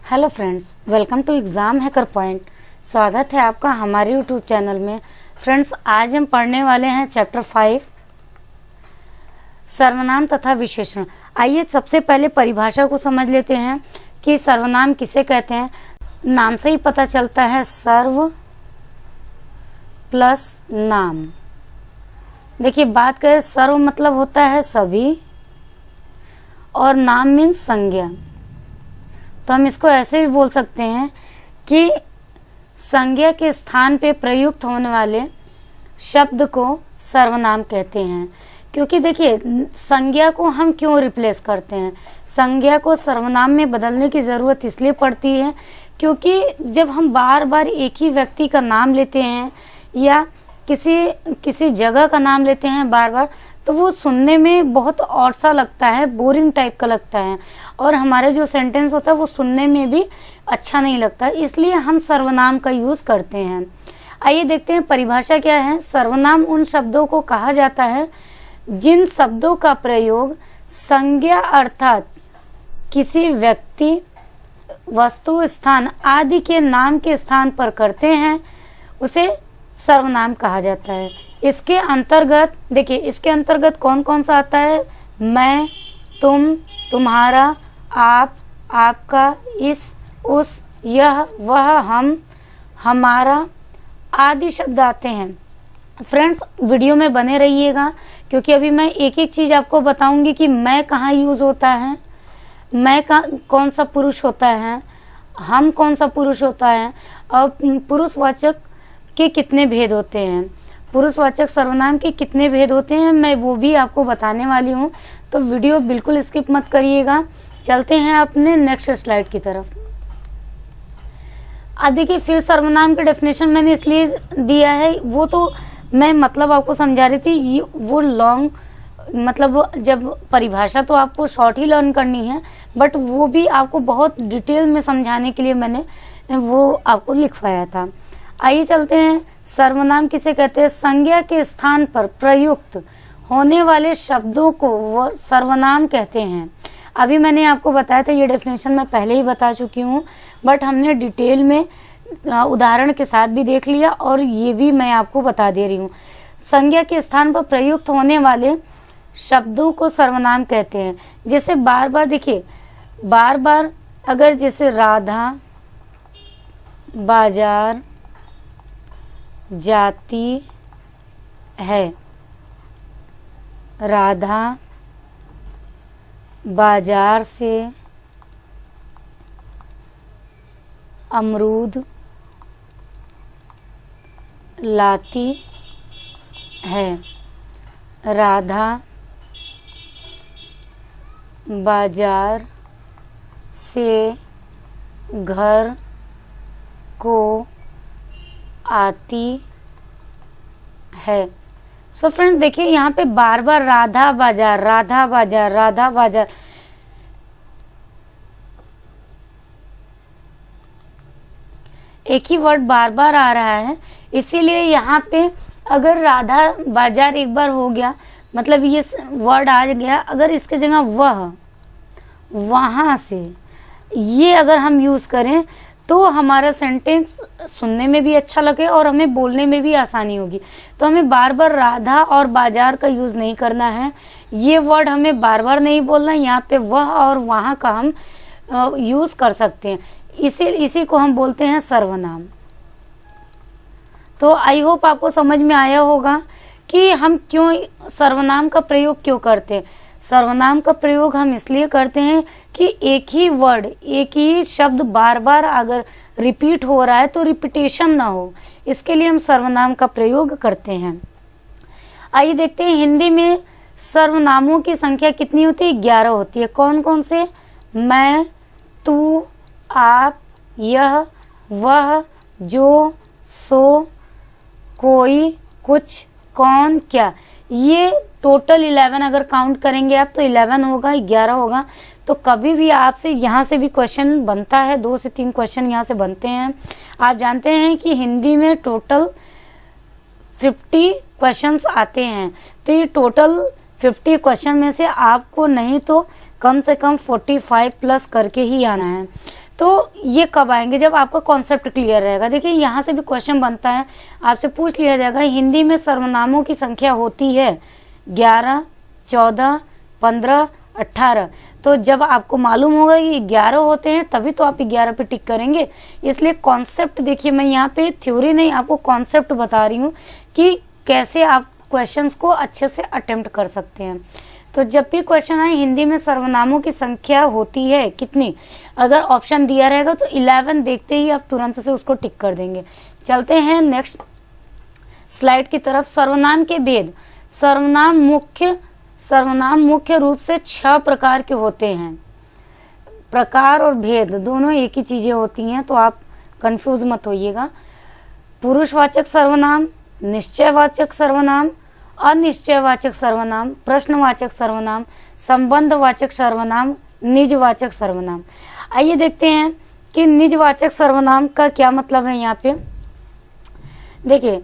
Hello friends, welcome to exam hacker point. स्वागत है आपका हमारे यूट्यूब चैनल में। फ्रेंड्स, आज हम पढ़ने वाले हैं चैप्टर 5 सर्वनाम तथा विशेषण। आइए सबसे पहले परिभाषा को समझ लेते हैं कि सर्वनाम किसे कहते हैं। नाम से ही पता चलता है, सर्व प्लस नाम। देखिए, बात करें, सर्व मतलब होता है सभी और नाम मीन्स संज्ञा। तो हम इसको ऐसे भी बोल सकते हैं कि संज्ञा के स्थान पे प्रयुक्त होने वाले शब्द को सर्वनाम कहते हैं। क्योंकि देखिए, संज्ञा को हम क्यों रिप्लेस करते हैं, संज्ञा को सर्वनाम में बदलने की जरूरत इसलिए पड़ती है क्योंकि जब हम बार बार एक ही व्यक्ति का नाम लेते हैं या किसी जगह का नाम लेते हैं बार बार, तो वो सुनने में बहुत ऑड सा लगता है, बोरिंग टाइप का लगता है और हमारे जो सेंटेंस होता है वो सुनने में भी अच्छा नहीं लगता। इसलिए हम सर्वनाम का यूज करते हैं। आइए देखते हैं परिभाषा क्या है। सर्वनाम उन शब्दों को कहा जाता है जिन शब्दों का प्रयोग संज्ञा अर्थात किसी व्यक्ति, वस्तु, स्थान आदि के नाम के स्थान पर करते हैं, उसे सर्वनाम कहा जाता है। इसके अंतर्गत देखिए, इसके अंतर्गत कौन कौन सा आता है। मैं, तुम, तुम्हारा, आप, आपका, इस, उस, यह, वह, हम, हमारा आदि शब्द आते हैं। फ्रेंड्स, वीडियो में बने रहिएगा क्योंकि अभी मैं एक एक चीज आपको बताऊंगी कि मैं कहाँ यूज होता है, मैं कौन सा पुरुष होता है, हम कौन सा पुरुष होता है और पुरुषवाचक के कितने भेद होते हैं, पुरुषवाचक सर्वनाम के कितने भेद होते हैं, मैं वो भी आपको बताने वाली हूँ। तो वीडियो बिल्कुल स्किप मत करिएगा। चलते हैं अपने नेक्स्ट स्लाइड की तरफ। देखिए, फिर सर्वनाम की डेफिनेशन मैंने इसलिए दिया है, वो तो मैं मतलब आपको समझा रही थी, वो लॉन्ग मतलब जब परिभाषा तो आपको शॉर्ट ही लर्न करनी है, बट वो भी आपको बहुत डिटेल में समझाने के लिए मैंने वो आपको लिखवाया था। आइए चलते हैं। सर्वनाम किसे कहते हैं। संज्ञा के स्थान पर प्रयुक्त होने वाले शब्दों को वो सर्वनाम कहते हैं। अभी मैंने आपको बताया था, ये डेफिनेशन मैं पहले ही बता चुकी हूँ, बट हमने डिटेल में उदाहरण के साथ भी देख लिया और ये भी मैं आपको बता दे रही हूँ। संज्ञा के स्थान पर प्रयुक्त होने वाले शब्दों को सर्वनाम कहते हैं। जैसे बार बार देखिए, बार बार अगर जैसे राधा, बाजार, जाती है, राधा बाजार से अमरूद लाती है, राधा बाजार से घर को आती है। सो फ्रेंड, देखिए यहाँ पे बार बार राधा बाजार, राधा बाजार, राधा बाजार, एक ही वर्ड बार बार आ रहा है। इसीलिए यहाँ पे अगर राधा बाजार एक बार हो गया, मतलब ये वर्ड आ गया, अगर इसके जगह वह, वहां से, ये अगर हम यूज करें तो हमारा सेंटेंस सुनने में भी अच्छा लगे और हमें बोलने में भी आसानी होगी। तो हमें बार बार राधा और बाजार का यूज नहीं करना है, ये वर्ड हमें बार बार नहीं बोलना। यहाँ पे वह और वहां का हम यूज कर सकते हैं। इसी को हम बोलते हैं सर्वनाम। तो आई होप आपको समझ में आया होगा कि हम क्यों सर्वनाम का प्रयोग क्यों करते हैं। सर्वनाम का प्रयोग हम इसलिए करते हैं कि एक ही वर्ड, एक ही शब्द बार बार अगर रिपीट हो रहा है तो रिपीटेशन ना हो, इसके लिए हम सर्वनाम का प्रयोग करते हैं। आइए देखते हैं हिंदी में सर्वनामों की संख्या कितनी होती है। 11 होती है। कौन कौन से। मैं, तू, आप, यह, वह, जो, सो, कोई, कुछ, कौन, क्या, ये टोटल 11 अगर काउंट करेंगे आप तो 11 होगा, 11 होगा। तो कभी भी आपसे यहाँ से भी क्वेश्चन बनता है, 2 से 3 क्वेश्चन यहाँ से बनते हैं। आप जानते हैं कि हिंदी में टोटल 50 क्वेश्चंस आते हैं। तो ये टोटल 50 क्वेश्चन में से आपको नहीं तो कम से कम 45 प्लस करके ही आना है। तो ये कब आएंगे? जब आपका कॉन्सेप्ट क्लियर रहेगा। देखिए यहाँ से भी क्वेश्चन बनता है, आपसे पूछ लिया जाएगा हिंदी में सर्वनामों की संख्या होती है 11, 14, 15, 18। तो जब आपको मालूम होगा कि 11 होते हैं तभी तो आप 11 पे टिक करेंगे। इसलिए कॉन्सेप्ट देखिए, मैं यहाँ पे थ्योरी नहीं आपको कॉन्सेप्ट बता रही हूँ कि कैसे आप क्वेश्चंस को अच्छे से अटेम्प्ट कर सकते हैं। तो जब भी क्वेश्चन आए हिंदी में सर्वनामों की संख्या होती है कितनी, अगर ऑप्शन दिया रहेगा तो 11 देखते ही आप तुरंत से उसको टिक कर देंगे। चलते हैं नेक्स्ट स्लाइड की तरफ। सर्वनाम के भेद। सर्वनाम मुख्य रूप से 6 प्रकार के होते हैं। प्रकार और भेद दोनों एक ही चीजें होती हैं, तो आप कंफ्यूज मत होइएगा। पुरुषवाचक सर्वनाम, निश्चयवाचक सर्वनाम, अनिश्चयवाचक सर्वनाम, प्रश्नवाचक सर्वनाम, संबंधवाचक सर्वनाम, निजवाचक सर्वनाम। आइए देखते हैं कि निजवाचक सर्वनाम का क्या मतलब है। यहाँ पे देखिए,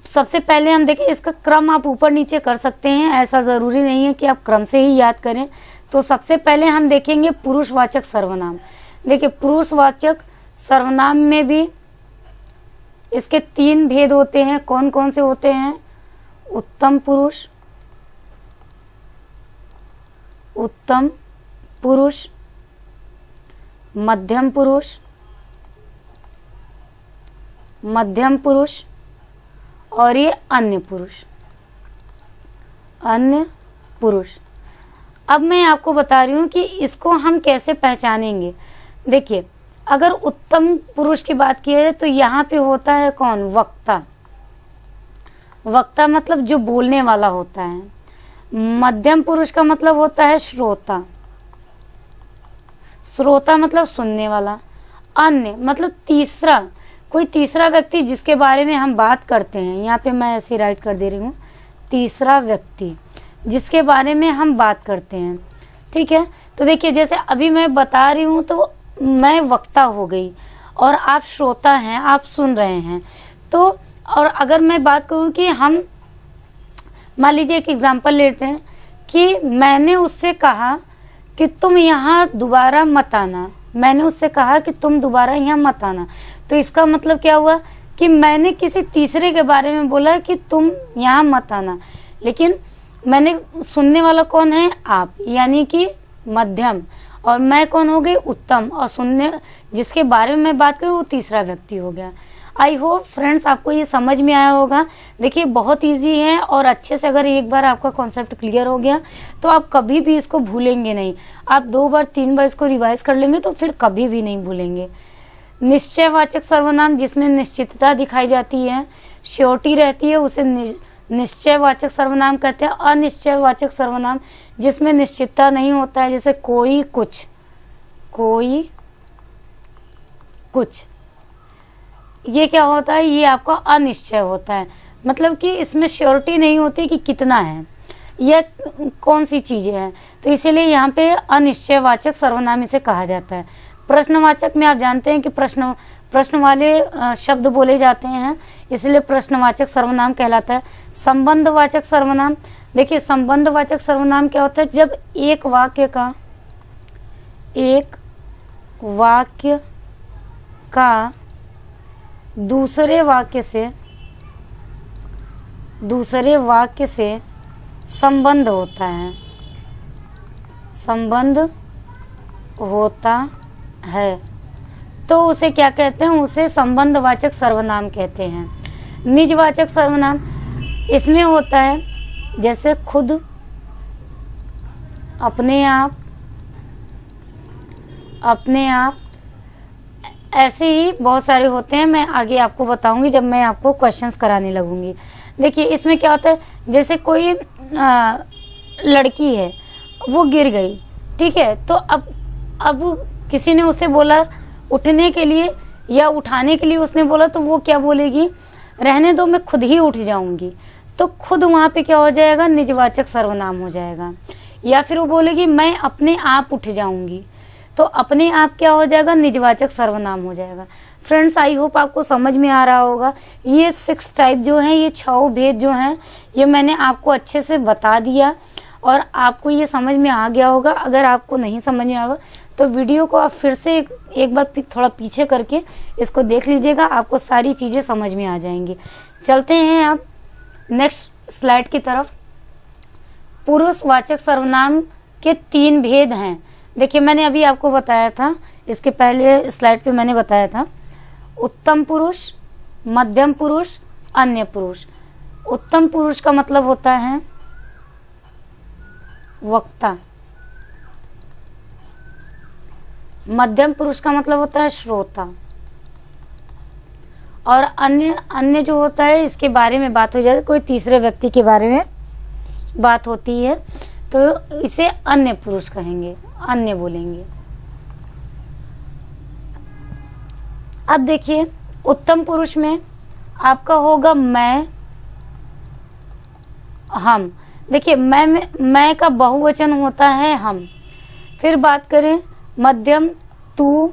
सबसे पहले हम देखें, इसका क्रम आप ऊपर नीचे कर सकते हैं, ऐसा जरूरी नहीं है कि आप क्रम से ही याद करें। तो सबसे पहले हम देखेंगे पुरुषवाचक सर्वनाम। देखिए, पुरुषवाचक सर्वनाम में भी इसके 3 भेद होते हैं। कौन कौन से होते हैं? उत्तम पुरुष, मध्यम पुरुष और ये अन्य पुरुष। अब मैं आपको बता रही हूं कि इसको हम कैसे पहचानेंगे। देखिए, अगर उत्तम पुरुष की बात की है तो यहाँ पे होता है कौन? वक्ता। वक्ता मतलब जो बोलने वाला होता है। मध्यम पुरुष का मतलब होता है श्रोता। श्रोता मतलब सुनने वाला। अन्य मतलब तीसरा, कोई तीसरा व्यक्ति जिसके बारे में हम बात करते हैं। यहाँ पे मैं ऐसे राइट कर दे रही हूँ, तीसरा व्यक्ति जिसके बारे में हम बात करते हैं। ठीक है, तो देखिए जैसे अभी मैं बता रही हूँ तो मैं वक्ता हो गई और आप श्रोता हैं, आप सुन रहे हैं। तो और अगर मैं बात करूँ कि हम मान लीजिए एक एग्जांपल लेते हैं कि मैंने उससे कहा कि तुम यहाँ दोबारा मत आना। मैंने उससे कहा कि तुम दोबारा यहाँ मत आना। तो इसका मतलब क्या हुआ कि मैंने किसी तीसरे के बारे में बोला कि तुम यहाँ मत आना, लेकिन मैंने सुनने वाला कौन है? आप, यानी कि मध्यम, और मैं कौन हो गई? उत्तम, और सुनने जिसके बारे में मैं बात करूँ वो तीसरा व्यक्ति हो गया। आई होप फ्रेंड्स आपको ये समझ में आया होगा। देखिए बहुत इजी है और अच्छे से अगर एक बार आपका कॉन्सेप्ट क्लियर हो गया तो आप कभी भी इसको भूलेंगे नहीं। आप 2 बार 3 बार इसको रिवाइज कर लेंगे तो फिर कभी भी नहीं भूलेंगे। निश्चयवाचक सर्वनाम जिसमें निश्चितता दिखाई जाती है, श्योरिटी रहती है, उसे निश्चयवाचक सर्वनाम कहते हैं। अनिश्चयवाचक सर्वनाम जिसमें निश्चितता नहीं होता है, जैसे कोई कुछ, ये क्या होता है? ये आपका अनिश्चय होता है, मतलब कि इसमें श्योरिटी नहीं होती कि कितना है या कौन सी चीजें हैं, तो इसीलिए यहाँ पे अनिश्चयवाचक सर्वनाम इसे कहा जाता है। प्रश्नवाचक में आप जानते हैं कि प्रश्न वाले शब्द बोले जाते हैं, इसलिए प्रश्नवाचक सर्वनाम कहलाता है। संबंधवाचक सर्वनाम, देखिए संबंधवाचक सर्वनाम क्या होता है? जब एक वाक्य का दूसरे वाक्य से संबंध होता है तो उसे क्या कहते हैं? उसे संबंधवाचक सर्वनाम कहते हैं। निजवाचक सर्वनाम इसमें होता है जैसे खुद, अपने आप, ऐसे ही बहुत सारे होते हैं। मैं आगे आपको बताऊंगी जब मैं आपको क्वेश्चंस कराने लगूंगी। देखिए इसमें क्या होता है, जैसे कोई लड़की है वो गिर गई, ठीक है, तो अब किसी ने उसे बोला उठने के लिए या उठाने के लिए, उसने बोला तो वो क्या बोलेगी? रहने दो, मैं खुद ही उठ जाऊंगी। तो खुद वहां पे क्या हो जाएगा? निजवाचक सर्वनाम हो जाएगा। या फिर वो बोलेगी मैं अपने आप उठ जाऊंगी, तो अपने आप क्या हो जाएगा? निजवाचक सर्वनाम हो जाएगा। फ्रेंड्स आई होप आपको समझ में आ रहा होगा। ये 6 टाइप जो हैं, ये 6 भेद जो हैं, ये मैंने आपको अच्छे से बता दिया और आपको ये समझ में आ गया होगा। अगर आपको नहीं समझ में आएगा तो वीडियो को आप फिर से एक बार थोड़ा पीछे करके इसको देख लीजिएगा, आपको सारी चीजें समझ में आ जाएंगी। चलते हैं अब नेक्स्ट स्लाइड की तरफ। पुरुषवाचक सर्वनाम के 3 भेद हैं। देखिए मैंने अभी आपको बताया था, इसके पहले स्लाइड पे मैंने बताया था, उत्तम पुरुष, मध्यम पुरुष, अन्य पुरुष। उत्तम पुरुष का मतलब होता है वक्ता, मध्यम पुरुष का मतलब होता है श्रोता, और अन्य जो होता है इसके बारे में बात हो जाए, कोई तीसरे व्यक्ति के बारे में बात होती है तो इसे अन्य पुरुष कहेंगे, अन्य बोलेंगे। अब देखिए उत्तम पुरुष में आपका होगा मैं, हम। देखिए मैं का बहुवचन होता है हम। फिर बात करें मध्यम, तू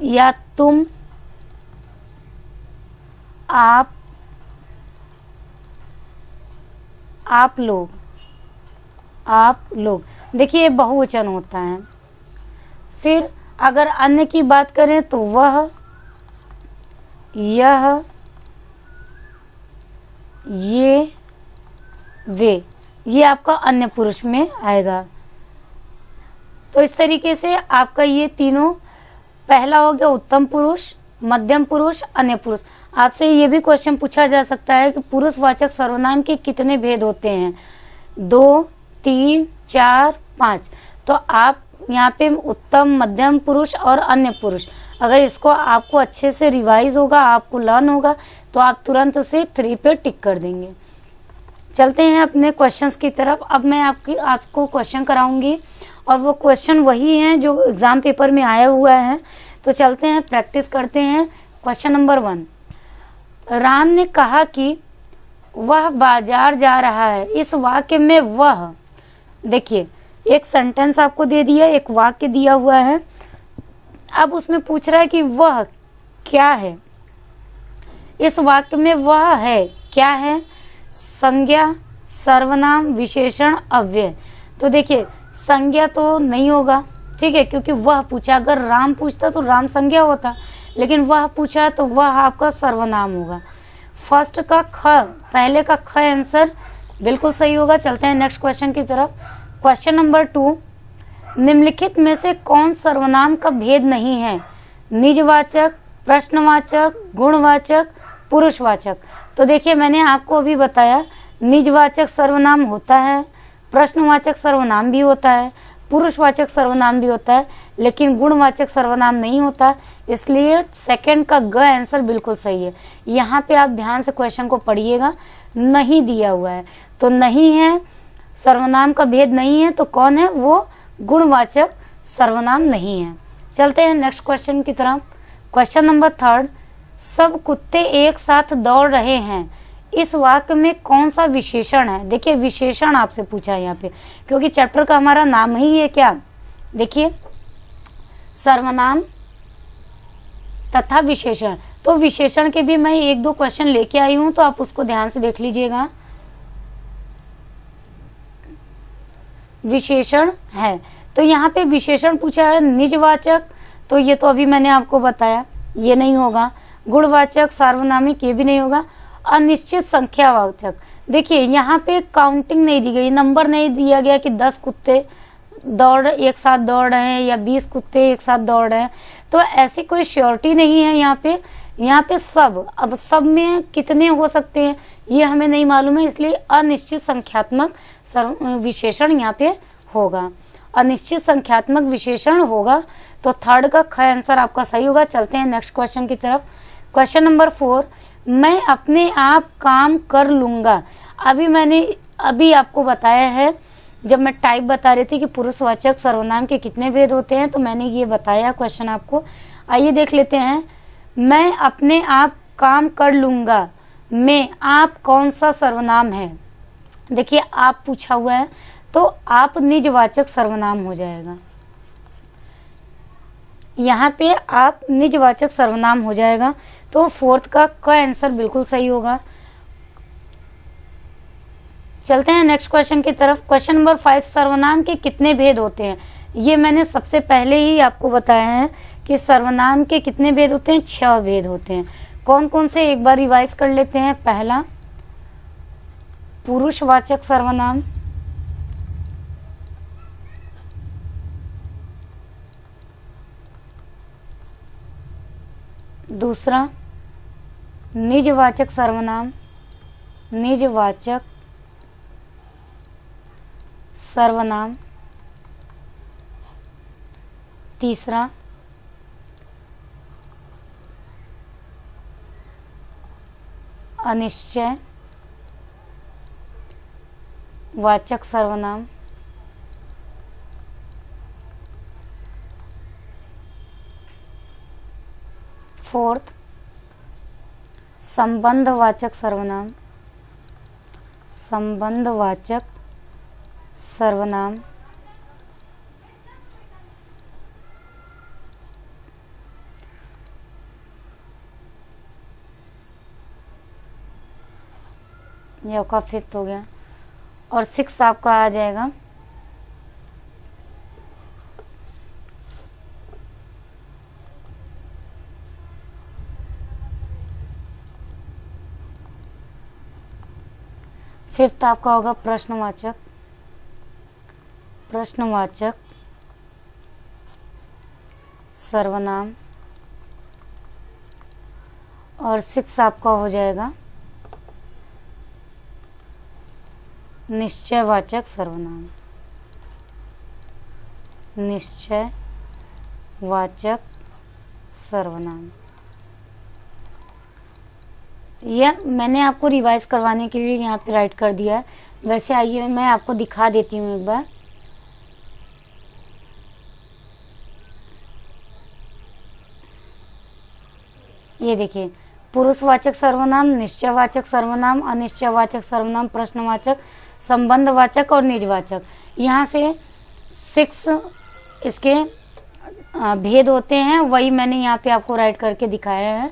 या तुम, आप लोग। देखिए बहुवचन होता है। फिर अगर अन्य की बात करें तो वह, यह, ये, वे, ये आपका अन्य पुरुष में आएगा। तो इस तरीके से आपका ये तीनों, पहला हो गया उत्तम पुरुष, मध्यम पुरुष, अन्य पुरुष। आपसे ये भी क्वेश्चन पूछा जा सकता है कि पुरुषवाचक सर्वनाम के कितने भेद होते हैं? 2, 3, 4, 5। तो आप यहाँ पे उत्तम, मध्यम पुरुष और अन्य पुरुष, अगर इसको आपको अच्छे से रिवाइज होगा, आपको लर्न होगा, तो आप तुरंत से 3 पे टिक कर देंगे। चलते हैं अपने क्वेश्चंस की तरफ। अब मैं आपको क्वेश्चन कराऊंगी और वो क्वेश्चन वही हैं जो एग्जाम पेपर में आया हुआ है। तो चलते हैं, प्रैक्टिस करते हैं। क्वेश्चन नंबर 1, राम ने कहा कि वह बाजार जा रहा है। इस वाक्य में वह, देखिए एक सेंटेंस आपको दे दिया, एक वाक्य दिया हुआ है। अब उसमें पूछ रहा है कि वह क्या है। इस वाक्य में वह है, क्या है? संज्ञा, सर्वनाम, विशेषण, अव्यय। तो देखिए संज्ञा तो नहीं होगा, ठीक है, क्योंकि वह पूछा। अगर राम पूछता तो राम संज्ञा होता, लेकिन वह पूछा तो वह आपका सर्वनाम होगा। फर्स्ट का ख, पहले का ख आंसर बिल्कुल सही होगा। चलते हैं नेक्स्ट क्वेश्चन की तरफ। क्वेश्चन नंबर 2, निम्नलिखित में से कौन सर्वनाम का भेद नहीं है? निजवाचक, प्रश्नवाचक, गुणवाचक, पुरुषवाचक। तो देखिए मैंने आपको अभी बताया, निजवाचक सर्वनाम होता है, प्रश्नवाचक सर्वनाम भी होता है, पुरुषवाचक सर्वनाम भी होता है, लेकिन गुणवाचक सर्वनाम नहीं होता। इसलिए सेकंड का ग आंसर बिल्कुल सही है। यहाँ पे आप ध्यान से क्वेश्चन को पढ़िएगा, नहीं दिया हुआ है तो नहीं है, सर्वनाम का भेद नहीं है तो कौन है? वो गुणवाचक सर्वनाम नहीं है। चलते हैं नेक्स्ट क्वेश्चन की तरफ। क्वेश्चन नंबर 3, सब कुत्ते एक साथ दौड़ रहे हैं। इस वाक्य में कौन सा विशेषण है? देखिए विशेषण आपसे पूछा है यहाँ पे, क्योंकि चैप्टर का हमारा नाम ही है क्या? देखिए सर्वनाम तथा विशेषण। तो विशेषण के भी मैं 1-2 क्वेश्चन लेके आई हूं, तो आप उसको ध्यान से देख लीजिएगा। विशेषण है, तो यहाँ पे विशेषण पूछा है निजवाचक, तो ये तो अभी मैंने आपको बताया, ये नहीं होगा। गुणवाचक, सार्वनामिक, ये भी नहीं होगा। अनिश्चित संख्यावाचक, देखिए यहाँ पे काउंटिंग नहीं दी गई, नंबर नहीं दिया गया कि 10 कुत्ते एक साथ दौड़ रहे हैं या 20 कुत्ते एक साथ दौड़ रहे हैं, तो ऐसी कोई श्योरिटी नहीं है यहाँ पे। यहाँ पे सब, अब सब में कितने हो सकते हैं ये हमें नहीं मालूम है, इसलिए अनिश्चित संख्यात्मक विशेषण यहाँ पे होगा, अनिश्चित संख्यात्मक विशेषण होगा। तो थर्ड का ख आंसर आपका सही होगा। चलते हैं नेक्स्ट क्वेश्चन की तरफ। क्वेश्चन नंबर 4, मैं अपने आप काम कर लूंगा। अभी आपको बताया है, जब मैं टाइप बता रही थी कि पुरुषवाचक सर्वनाम के कितने भेद होते हैं, तो मैंने ये बताया क्वेश्चन आपको। आइए देख लेते हैं। मैं अपने आप काम कर लूंगा में आप कौन सा सर्वनाम है? देखिए आप पूछा हुआ है, तो आप निजवाचक सर्वनाम हो जाएगा। यहाँ पे आप निजवाचक सर्वनाम हो जाएगा, तो फोर्थ का क आंसर बिल्कुल सही होगा। चलते हैं नेक्स्ट क्वेश्चन की तरफ। क्वेश्चन नंबर 5, सर्वनाम के कितने भेद होते हैं? ये मैंने सबसे पहले ही आपको बताया है कि सर्वनाम के कितने भेद होते हैं, 6 भेद होते हैं। कौन कौन से, एक बार रिवाइज कर लेते हैं। पहला, पुरुषवाचक सर्वनाम। दूसरा, निजवाचक सर्वनाम, निजवाचक सर्वनाम। तीसरा, अनिश्चय वाचक सर्वनाम। फोर्थ, संबंधवाचक सर्वनाम, संबंधवाचक सर्वनाम। ये आपका 5th हो गया। और 6 आपका आ जाएगा फिफ्थ आपका होगा प्रश्नवाचक, प्रश्नवाचक सर्वनाम। और 6 आपका हो जाएगा निश्चयवाचक सर्वनाम, निश्चयवाचक सर्वनाम। यह मैंने आपको रिवाइज करवाने के लिए यहाँ पे राइट कर दिया है। वैसे आइए मैं आपको दिखा देती हूँ एक बार। ये देखिए, पुरुषवाचक सर्वनाम, निश्चयवाचक सर्वनाम, अनिश्चयवाचक सर्वनाम, प्रश्नवाचक, संबंधवाचक और निजवाचक। यहाँ से 6 इसके भेद होते हैं, वही मैंने यहाँ पे आपको राइट करके दिखाया है।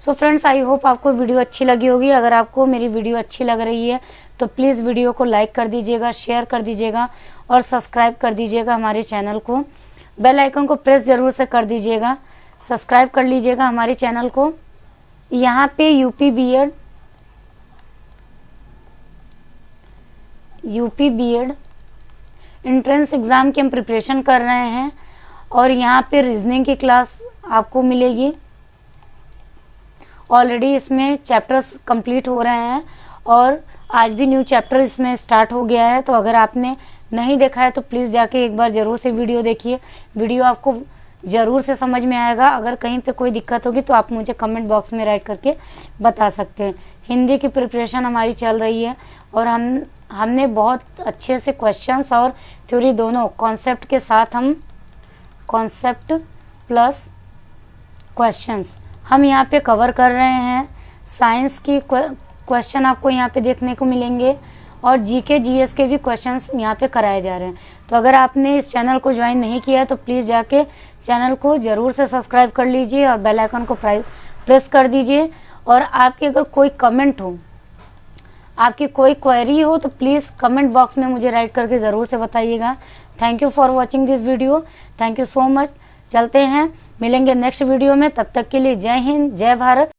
सो फ्रेंड्स, आई होप आपको वीडियो अच्छी लगी होगी। अगर आपको मेरी वीडियो अच्छी लग रही है तो प्लीज़ वीडियो को लाइक कर दीजिएगा, शेयर कर दीजिएगा और सब्सक्राइब कर दीजिएगा हमारे चैनल को। बेल आइकन को प्रेस जरूर से कर दीजिएगा, सब्सक्राइब कर लीजिएगा हमारे चैनल को। यहाँ पे यूपी बीएड एंट्रेंस एग्जाम की हम प्रिपरेशन कर रहे हैं और यहाँ पे रीजनिंग की क्लास आपको मिलेगी। ऑलरेडी इसमें चैप्टर्स कंप्लीट हो रहे हैं और आज भी न्यू चैप्टर इसमें स्टार्ट हो गया है। तो अगर आपने नहीं देखा है तो प्लीज़ जाके एक बार ज़रूर से वीडियो देखिए, वीडियो आपको ज़रूर से समझ में आएगा। अगर कहीं पे कोई दिक्कत होगी तो आप मुझे कमेंट बॉक्स में राइट करके बता सकते हैं। हिंदी की प्रिपरेशन हमारी चल रही है और हमने बहुत अच्छे से क्वेश्चंस और थ्योरी दोनों कॉन्सेप्ट के साथ, हम कॉन्सेप्ट प्लस क्वेश्चंस हम यहाँ पे कवर कर रहे हैं। साइंस की क्वेश्चन आपको यहाँ पे देखने को मिलेंगे और जीके जीएस के भी क्वेश्चंस यहाँ पे कराए जा रहे हैं। तो अगर आपने इस चैनल को ज्वाइन नहीं किया है तो प्लीज़ जाके चैनल को ज़रूर से सब्सक्राइब कर लीजिए और बेल आइकन को प्रेस कर दीजिए। और आपके अगर कोई कमेंट हो, आपकी कोई क्वेरी हो तो प्लीज़ कमेंट बॉक्स में मुझे राइट करके ज़रूर से बताइएगा। Thank you for watching this video, thank you so much. चलते हैं, मिलेंगे नेक्स्ट वीडियो में, तब तक के लिए जय हिंद, जय भारत।